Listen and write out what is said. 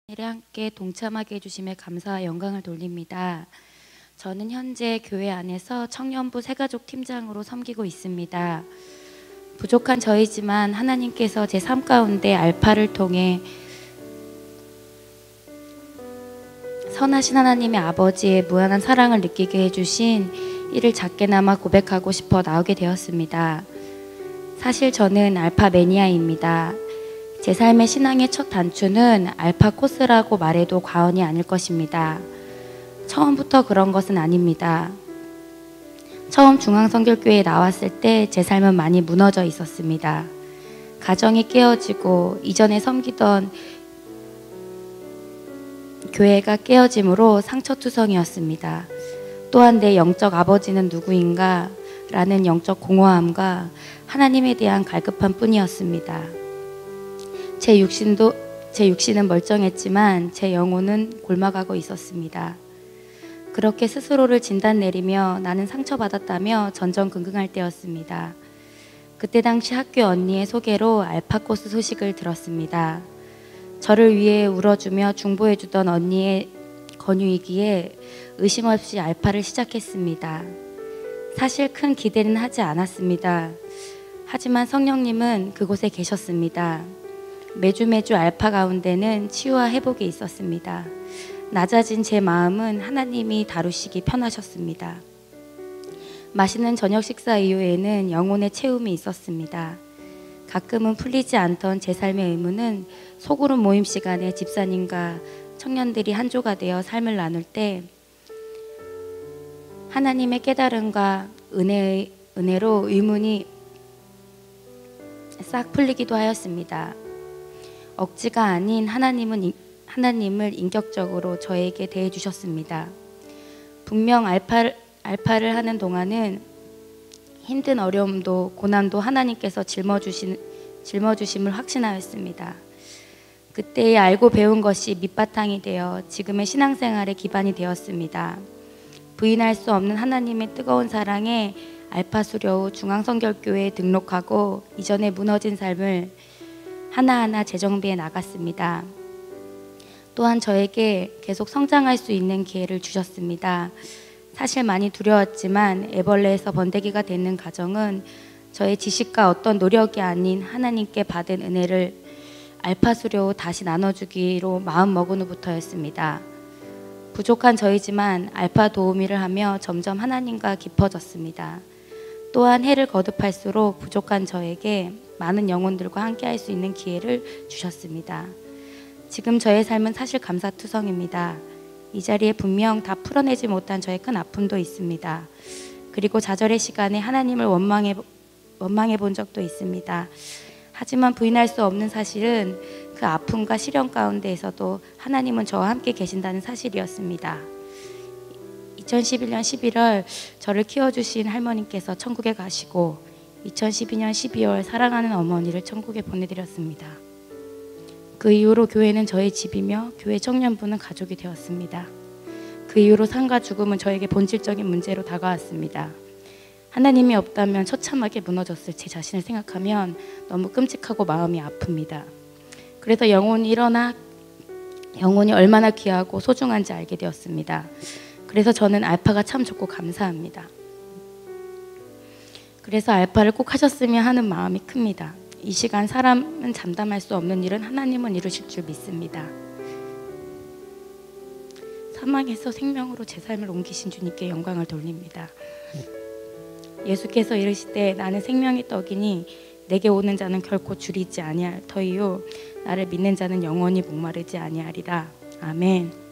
를 함께 동참하게 해주심에 감사와 영광을 돌립니다. 저는 현재 교회 안에서 청년부 새가족 팀장으로 섬기고 있습니다. 부족한 저이지만 하나님께서 제 삶 가운데 알파를 통해 선하신 하나님의 아버지의 무한한 사랑을 느끼게 해주신 이를 작게나마 고백하고 싶어 나오게 되었습니다. 사실 저는 알파 매니아입니다. 제 삶의 신앙의 첫 단추는 알파 코스라고 말해도 과언이 아닐 것입니다. 처음부터 그런 것은 아닙니다. 처음 중앙성결교회에 나왔을 때 제 삶은 많이 무너져 있었습니다. 가정이 깨어지고 이전에 섬기던 교회가 깨어짐으로 상처투성이었습니다. 또한 내 영적 아버지는 누구인가 라는 영적 공허함과 하나님에 대한 갈급함 뿐이었습니다. 제 육신은 멀쩡했지만 제 영혼은 골마가고 있었습니다. 그렇게 스스로를 진단 내리며 나는 상처받았다며 전전긍긍할 때였습니다. 그때 당시 학교 언니의 소개로 알파코스 소식을 들었습니다. 저를 위해 울어주며 중보해주던 언니의 권유이기에 의심 없이 알파를 시작했습니다. 사실 큰 기대는 하지 않았습니다. 하지만 성령님은 그곳에 계셨습니다. 매주 알파 가운데는 치유와 회복이 있었습니다. 낮아진 제 마음은 하나님이 다루시기 편하셨습니다. 맛있는 저녁 식사 이후에는 영혼의 채움이 있었습니다. 가끔은 풀리지 않던 제 삶의 의무는 소그룹 모임 시간에 집사님과 청년들이 한조가 되어 삶을 나눌 때 하나님의 깨달음과 은혜로 의문이 싹 풀리기도 하였습니다. 억지가 아닌 하나님을 인격적으로 저에게 대해 주셨습니다. 분명 알파를 하는 동안은 힘든 어려움도 고난도 하나님께서 짊어주심을 확신하였습니다. 그때 알고 배운 것이 밑바탕이 되어 지금의 신앙생활의 기반이 되었습니다. 부인할 수 없는 하나님의 뜨거운 사랑에 알파 수료 후 중앙성결교회에 등록하고 이전에 무너진 삶을 하나하나 재정비해 나갔습니다. 또한 저에게 계속 성장할 수 있는 기회를 주셨습니다. 사실 많이 두려웠지만 애벌레에서 번데기가 되는 과정은 저의 지식과 어떤 노력이 아닌 하나님께 받은 은혜를 알파 수료 후 다시 나눠주기로 마음먹은 후부터였습니다. 부족한 저이지만 알파 도우미를 하며 점점 하나님과 깊어졌습니다. 또한 해를 거듭할수록 부족한 저에게 많은 영혼들과 함께 할 수 있는 기회를 주셨습니다. 지금 저의 삶은 사실 감사투성입니다. 이 자리에 분명 다 풀어내지 못한 저의 큰 아픔도 있습니다. 그리고 좌절의 시간에 하나님을 원망해 본 적도 있습니다. 하지만 부인할 수 없는 사실은 그 아픔과 시련 가운데에서도 하나님은 저와 함께 계신다는 사실이었습니다. 2011년 11월 저를 키워주신 할머니께서 천국에 가시고 2012년 12월 사랑하는 어머니를 천국에 보내드렸습니다. 그 이후로 교회는 저의 집이며 교회 청년부는 가족이 되었습니다. 그 이후로 삶과 죽음은 저에게 본질적인 문제로 다가왔습니다. 하나님이 없다면 처참하게 무너졌을 제 자신을 생각하면 너무 끔찍하고 마음이 아픕니다. 그래서 영혼이 얼마나 귀하고 소중한지 알게 되었습니다. 그래서 저는 알파가 참 좋고 감사합니다. 그래서 알파를 꼭 하셨으면 하는 마음이 큽니다. 이 시간 사람은 장담할 수 없는 일은 하나님은 이루실 줄 믿습니다. 사망에서 생명으로 제 삶을 옮기신 주님께 영광을 돌립니다. 예수께서 이르시되 나는 생명의 떡이니 내게 오는 자는 결코 줄이지 아니할 터이요 나를 믿는 자는 영원히 목마르지 아니하리라. 아멘.